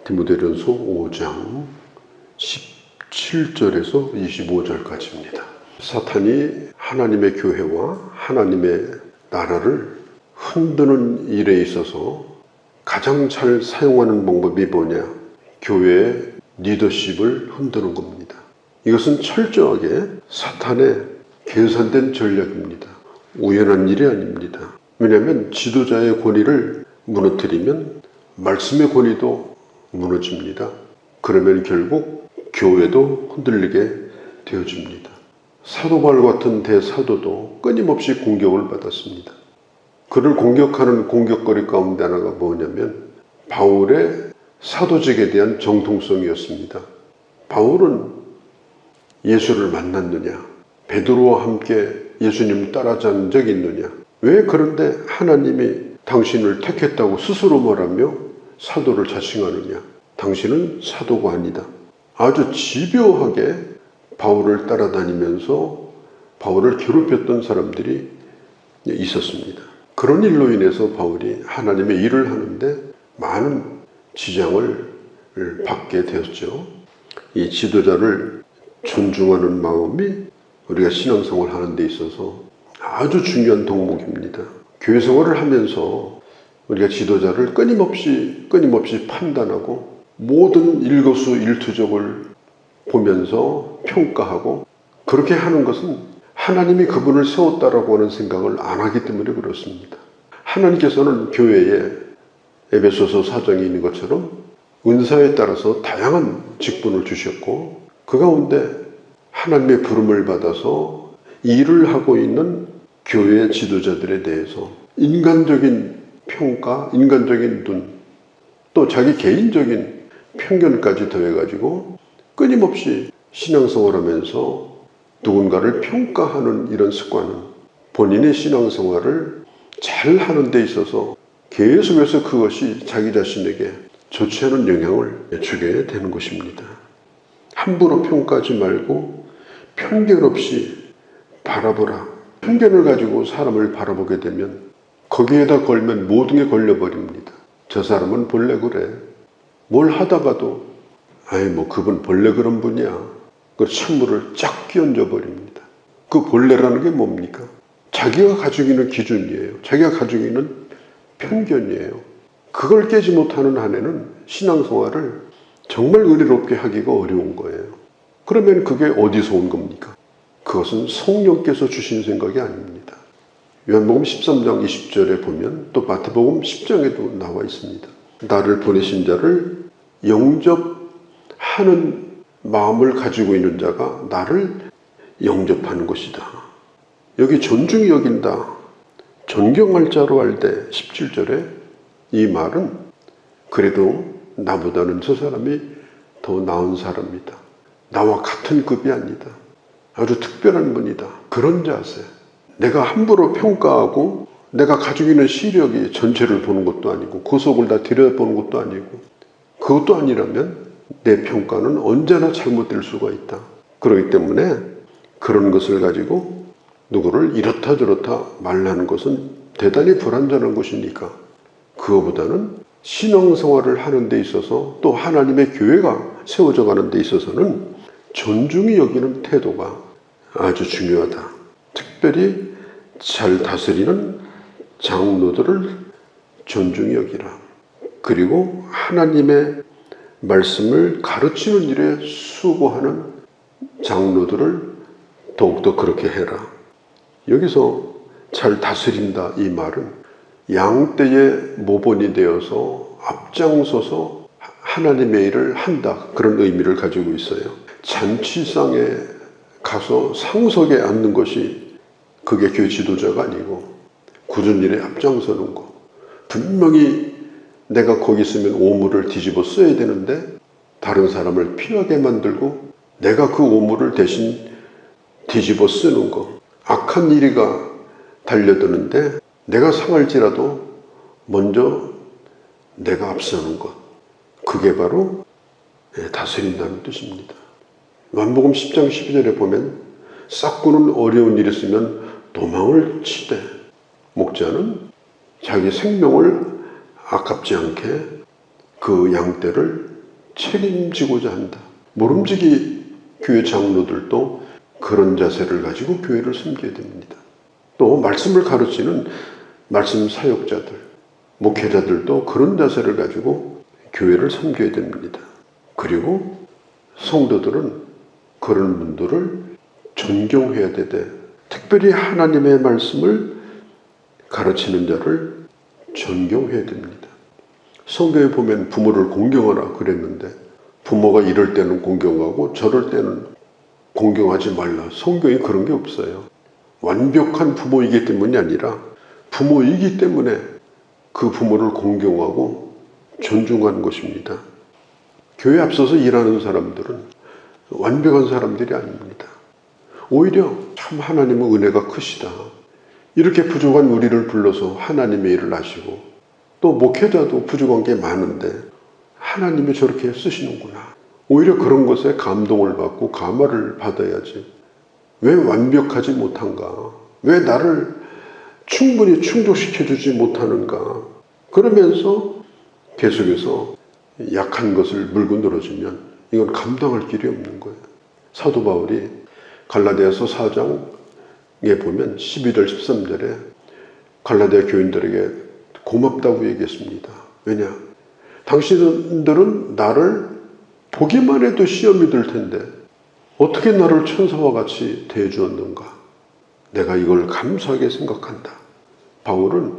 디모데전서 5장 17절에서 25절까지입니다. 사탄이 하나님의 교회와 하나님의 나라를 흔드는 일에 있어서 가장 잘 사용하는 방법이 뭐냐? 교회의 리더십을 흔드는 겁니다. 이것은 철저하게 사탄의 계산된 전략입니다. 우연한 일이 아닙니다. 왜냐하면 지도자의 권위를 무너뜨리면 말씀의 권위도 무너집니다. 그러면 결국 교회도 흔들리게 되어집니다. 사도 바울 같은 대사도도 끊임없이 공격을 받았습니다. 그를 공격하는 공격거리 가운데 하나가 뭐냐면 바울의 사도직에 대한 정통성이었습니다. 바울은 예수를 만났느냐? 베드로와 함께 예수님 따라잡은 적이 있느냐? 왜 그런데 하나님이 당신을 택했다고 스스로 말하며 사도를 자칭하느냐? 당신은 사도가 아니다. 아주 집요하게 바울을 따라다니면서 바울을 괴롭혔던 사람들이 있었습니다. 그런 일로 인해서 바울이 하나님의 일을 하는데 많은 지장을 받게 되었죠. 이 지도자를 존중하는 마음이 우리가 신앙생활을 하는 데 있어서 아주 중요한 덕목입니다. 교회 생활을 하면서 우리가 지도자를 끊임없이 판단하고 모든 일거수일투족을 보면서 평가하고 그렇게 하는 것은 하나님이 그분을 세웠다라고 하는 생각을 안 하기 때문에 그렇습니다. 하나님께서는 교회에 에베소서 4장에 있는 것처럼 은사에 따라서 다양한 직분을 주셨고 그 가운데 하나님의 부름을 받아서 일을 하고 있는 교회의 지도자들에 대해서 인간적인 평가, 인간적인 눈, 또 자기 개인적인 편견까지 더해가지고 끊임없이 신앙생활하면서 누군가를 평가하는 이런 습관은 본인의 신앙생활을 잘 하는 데 있어서 계속해서 그것이 자기 자신에게 좋지 않은 영향을 주게 되는 것입니다. 함부로 평가하지 말고 편견 없이 바라보라. 편견을 가지고 사람을 바라보게 되면 거기에다 걸면 모든 게 걸려버립니다. 저 사람은 본래 그래. 뭘 하다가도 그분 본래 그런 분이야. 그 찬물을 쫙 끼얹어 버립니다. 그 본래라는 게 뭡니까? 자기가 가지고 있는 기준이에요. 자기가 가지고 있는 편견이에요. 그걸 깨지 못하는 한에는 신앙생활을 정말 은혜롭게 하기가 어려운 거예요. 그러면 그게 어디서 온 겁니까? 그것은 성령께서 주신 생각이 아닙니다. 요한복음 13장 20절에 보면 또 마태복음 10장에도 나와 있습니다. 나를 보내신 자를 영접하는 마음을 가지고 있는 자가 나를 영접하는 것이다. 여기 존중히 여긴다. 존경할 자로 할 때 17절에 이 말은 그래도 나보다는 저 사람이 더 나은 사람이다. 나와 같은 급이 아니다. 아주 특별한 분이다. 그런 자세. 내가 함부로 평가하고 내가 가지고 있는 시력이 전체를 보는 것도 아니고 그 속을 다 들여다보는 것도 아니고 그것도 아니라면 내 평가는 언제나 잘못될 수가 있다. 그렇기 때문에 그런 것을 가지고 누구를 이렇다 저렇다 말하는 것은 대단히 불완전한 것이니까 그거보다는 신앙생활을 하는 데 있어서 또 하나님의 교회가 세워져 가는 데 있어서는 존중이 여기는 태도가 아주 중요하다. 특별히 잘 다스리는 장로들을 존중히 여기라. 그리고 하나님의 말씀을 가르치는 일에 수고하는 장로들을 더욱더 그렇게 해라. 여기서 잘 다스린다 이 말은 양떼의 모본이 되어서 앞장서서 하나님의 일을 한다 그런 의미를 가지고 있어요. 잔치상에 가서 상석에 앉는 것이 그게 교회 지도자가 아니고 굳은 일에 앞장서는 거. 분명히 내가 거기 있으면 오물을 뒤집어 써야 되는데 다른 사람을 피하게 만들고 내가 그 오물을 대신 뒤집어 쓰는 거. 악한 이리가 달려드는데 내가 상할지라도 먼저 내가 앞서는 것. 그게 바로 다스린다는 뜻입니다. 요한복음 10장 12절에 보면 싹구는 어려운 일이 있으면 도망을 치되 목자는 자기 생명을 아깝지 않게 그 양떼를 책임지고자 한다. 모름지기 교회 장로들도 그런 자세를 가지고 교회를 섬겨야 됩니다. 또 말씀을 가르치는 말씀 사역자들, 목회자들도 그런 자세를 가지고 교회를 섬겨야 됩니다. 그리고 성도들은 그런 분들을 존경해야 되되, 특별히 하나님의 말씀을 가르치는 자를 존경해야 됩니다. 성경에 보면 부모를 공경하라 그랬는데, 부모가 이럴 때는 공경하고 저럴 때는 공경하지 말라. 성경에 그런 게 없어요. 완벽한 부모이기 때문이 아니라 부모이기 때문에 그 부모를 공경하고 존중하는 것입니다. 교회 앞서서 일하는 사람들은 완벽한 사람들이 아닙니다. 오히려 참 하나님의 은혜가 크시다. 이렇게 부족한 우리를 불러서 하나님의 일을 하시고, 또 목회자도 부족한 게 많은데 하나님이 저렇게 쓰시는구나. 오히려 그런 것에 감동을 받고 감화를 받아야지. 왜 완벽하지 못한가? 왜 나를 충분히 충족시켜주지 못하는가? 그러면서 계속해서 약한 것을 물고 늘어지면 이건 감당할 길이 없는 거예요. 사도 바울이 갈라디아서 4장에 보면 12절 13절에 갈라디아 교인들에게 고맙다고 얘기했습니다. 왜냐? 당신들은 나를 보기만 해도 시험이 들 텐데 어떻게 나를 천사와 같이 대해주었는가? 내가 이걸 감사하게 생각한다. 바울은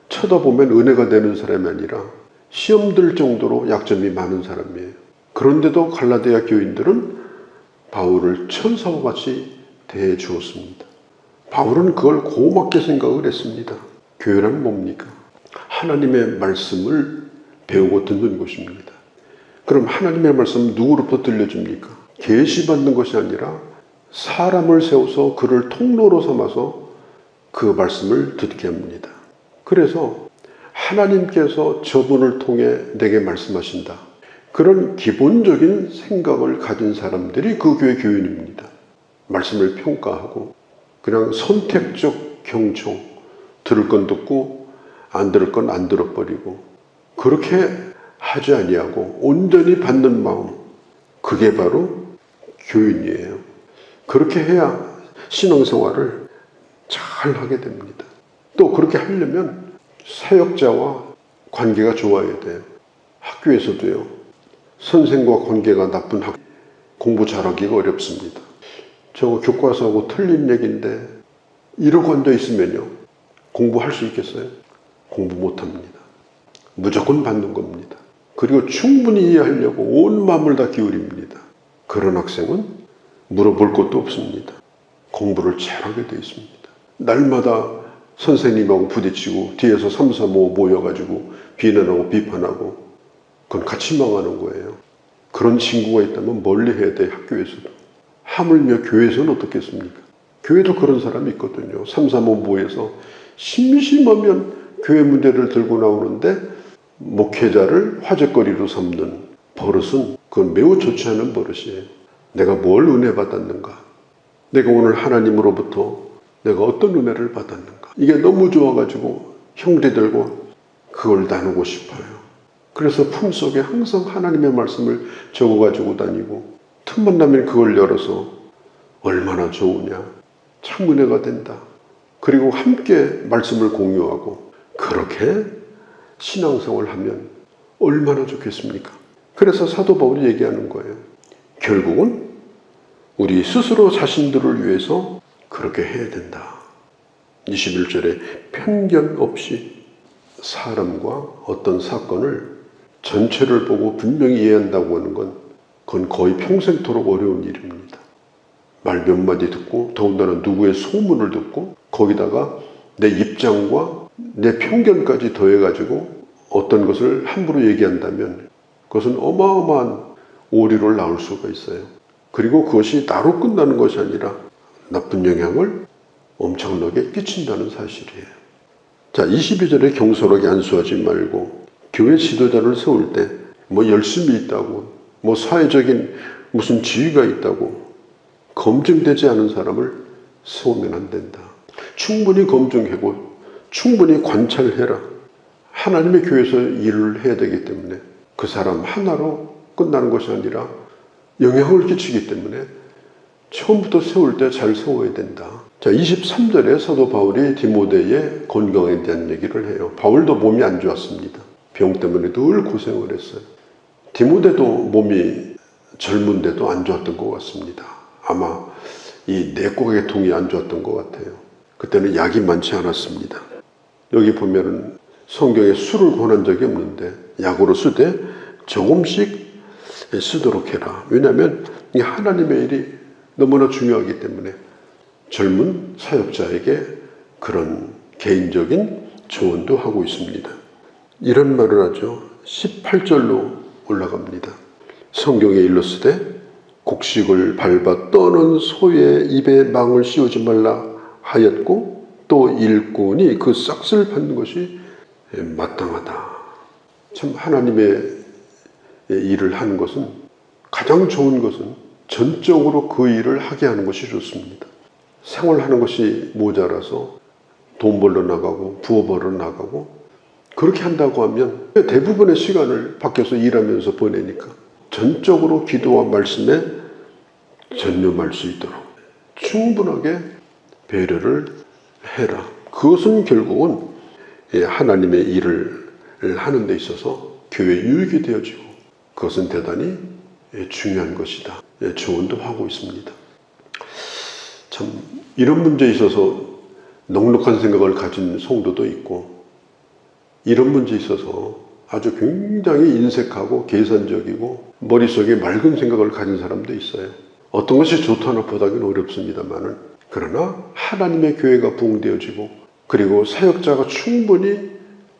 쳐다보면 은혜가 되는 사람이 아니라 시험 들 정도로 약점이 많은 사람이에요. 그런데도 갈라디아 교인들은 바울을 천사와 같이 대해 주었습니다. 바울은 그걸 고맙게 생각을 했습니다. 교회란 뭡니까? 하나님의 말씀을 배우고 듣는 것입니다. 그럼 하나님의 말씀은 누구로부터 들려줍니까? 계시받는 것이 아니라 사람을 세워서 그를 통로로 삼아서 그 말씀을 듣게 합니다. 그래서 하나님께서 저분을 통해 내게 말씀하신다. 그런 기본적인 생각을 가진 사람들이 그 교회 교인입니다. 말씀을 평가하고 그냥 선택적 경청, 들을 건 듣고 안 들을 건 안 들어버리고 그렇게 하지 아니하고 온전히 받는 마음, 그게 바로 교인이에요. 그렇게 해야 신앙생활을 잘 하게 됩니다. 또 그렇게 하려면 사역자와 관계가 좋아야 돼요. 학교에서도요. 선생과 관계가 나쁜 공부 잘하기가 어렵습니다. 저거 교과서하고 틀린 얘기인데 이러고 앉아 있으면요. 공부할 수 있겠어요? 공부 못합니다. 무조건 받는 겁니다. 그리고 충분히 이해하려고 온 마음을 다 기울입니다. 그런 학생은 물어볼 것도 없습니다. 공부를 잘하게 되어 있습니다. 날마다 선생님하고 부딪히고 뒤에서 3, 4, 5 모여가지고 비난하고 비판하고 그건 같이 망하는 거예요. 그런 친구가 있다면 멀리 해야 돼. 학교에서도. 하물며 교회에서는 어떻겠습니까? 교회도 그런 사람이 있거든요. 3, 4, 5 모여서 심심하면 교회 문제를 들고 나오는데 목회자를 화제거리로 삼는 버릇은 그건 매우 좋지 않은 버릇이에요. 내가 뭘 은혜 받았는가? 내가 오늘 하나님으로부터 내가 어떤 은혜를 받았는가? 이게 너무 좋아가지고 형제들과 그걸 나누고 싶어요. 그래서 품속에 항상 하나님의 말씀을 적어가지고 다니고 틈만 나면 그걸 열어서 얼마나 좋으냐? 참 은혜가 된다. 그리고 함께 말씀을 공유하고 그렇게 신앙생활을 하면 얼마나 좋겠습니까? 그래서 사도 바울이 얘기하는 거예요. 결국은 우리 스스로 자신들을 위해서 그렇게 해야 된다. 21절에 편견 없이 사람과 어떤 사건을 전체를 보고 분명히 이해한다고 하는 건 그건 거의 평생토록 어려운 일입니다. 말 몇 마디 듣고 더군다나 누구의 소문을 듣고 거기다가 내 입장과 내 편견까지 더해가지고 어떤 것을 함부로 얘기한다면 그것은 어마어마한 오류를 낳을 수가 있어요. 그리고 그것이 나로 끝나는 것이 아니라 나쁜 영향을 엄청나게 끼친다는 사실이에요. 자, 22절에 경솔하게 안수하지 말고 교회 지도자를 세울 때 뭐 열심이 있다고 뭐 사회적인 무슨 지위가 있다고 검증되지 않은 사람을 세우면 안 된다. 충분히 검증하고 충분히 관찰해라. 하나님의 교회에서 일을 해야 되기 때문에 그 사람 하나로 끝나는 것이 아니라 영향을 끼치기 때문에 처음부터 세울 때 잘 세워야 된다. 자, 23절에 사도 바울이 디모데의 건강에 대한 얘기를 해요. 바울도 몸이 안 좋았습니다. 병 때문에 늘 고생을 했어요. 디모데도 몸이 젊은데도 안 좋았던 것 같습니다. 아마 이 내과계통이 안 좋았던 것 같아요. 그때는 약이 많지 않았습니다. 여기 보면은 성경에 술을 권한 적이 없는데 약으로 쓰되 조금씩 쓰도록 해라. 왜냐하면 하나님의 일이 너무나 중요하기 때문에 젊은 사역자에게 그런 개인적인 조언도 하고 있습니다. 이런 말을 하죠. 18절로 올라갑니다. 성경에 일렀으되 곡식을 밟아 떠는 소의 입에 망을 씌우지 말라 하였고 또 일꾼이 그 싹을 받는 것이 마땅하다. 참 하나님의 일을 하는 것은 가장 좋은 것은 전적으로 그 일을 하게 하는 것이 좋습니다. 생활하는 것이 모자라서 돈 벌러 나가고 부업 벌러 나가고 그렇게 한다고 하면 대부분의 시간을 밖에서 일하면서 보내니까 전적으로 기도와 말씀에 전념할 수 있도록 충분하게 배려를 해라. 그것은 결국은 하나님의 일을 하는 데 있어서 교회 유익이 되어지고 그것은 대단히 중요한 것이다. 조언도 하고 있습니다. 참 이런 문제에 있어서 넉넉한 생각을 가진 성도도 있고 이런 문제에 있어서 아주 굉장히 인색하고 계산적이고 머릿속에 맑은 생각을 가진 사람도 있어요. 어떤 것이 좋다 나쁘다기는 어렵습니다만은 그러나 하나님의 교회가 부흥되어지고 그리고 사역자가 충분히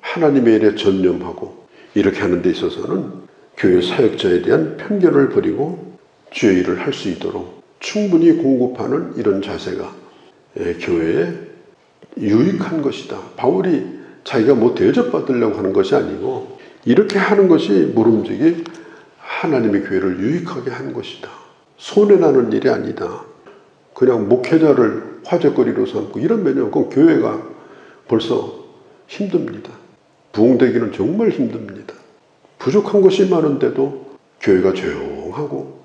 하나님의 일에 전념하고 이렇게 하는 데 있어서는 교회 사역자에 대한 편견을 버리고 주의 일을 할 수 있도록 충분히 공급하는 이런 자세가 교회에 유익한 것이다. 바울이 자기가 뭐 대접받으려고 하는 것이 아니고 이렇게 하는 것이 모름지기 하나님의 교회를 유익하게 한 것이다. 손해나는 일이 아니다. 그냥 목회자를 화제거리로 삼고 이러면요, 그건 교회가 벌써 힘듭니다. 부흥되기는 정말 힘듭니다. 부족한 것이 많은데도 교회가 조용하고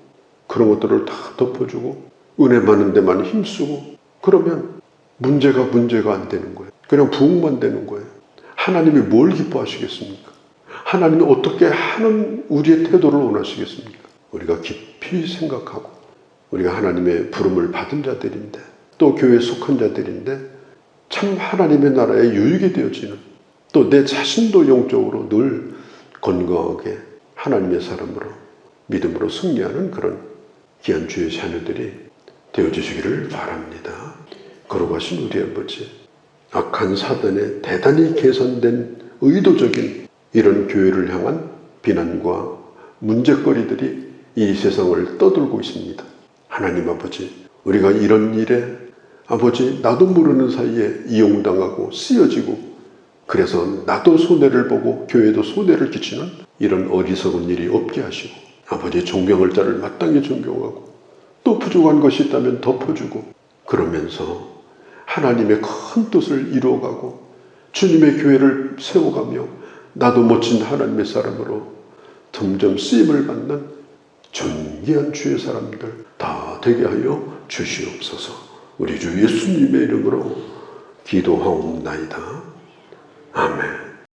그런 것들을 다 덮어주고 은혜 많은 데만 힘쓰고 그러면 문제가 안 되는 거예요. 그냥 부흥만 되는 거예요. 하나님이 뭘 기뻐하시겠습니까? 하나님이 어떻게 하는 우리의 태도를 원하시겠습니까? 우리가 깊이 생각하고 우리가 하나님의 부름을 받은 자들인데 또 교회에 속한 자들인데 참 하나님의 나라에 유익이 되어지는 또 내 자신도 영적으로 늘 건강하게 하나님의 사람으로 믿음으로 승리하는 그런 귀한 주의 자녀들이 되어주시기를 바랍니다. 거룩하신 우리 아버지, 악한 사단의 대단히 계산된 의도적인 이런 교회를 향한 비난과 문제거리들이 이 세상을 떠들고 있습니다. 하나님 아버지, 우리가 이런 일에 아버지 나도 모르는 사이에 이용당하고 쓰여지고 그래서 나도 손해를 보고 교회도 손해를 끼치는 이런 어리석은 일이 없게 하시고 아버지 존경할 자를 마땅히 존경하고 또 부족한 것이 있다면 덮어주고 그러면서 하나님의 큰 뜻을 이루어가고 주님의 교회를 세워가며 나도 멋진 하나님의 사람으로 점점 쓰임을 받는 존귀한 주의 사람들 다 되게 하여 주시옵소서. 우리 주 예수님의 이름으로 기도하옵나이다. 아멘.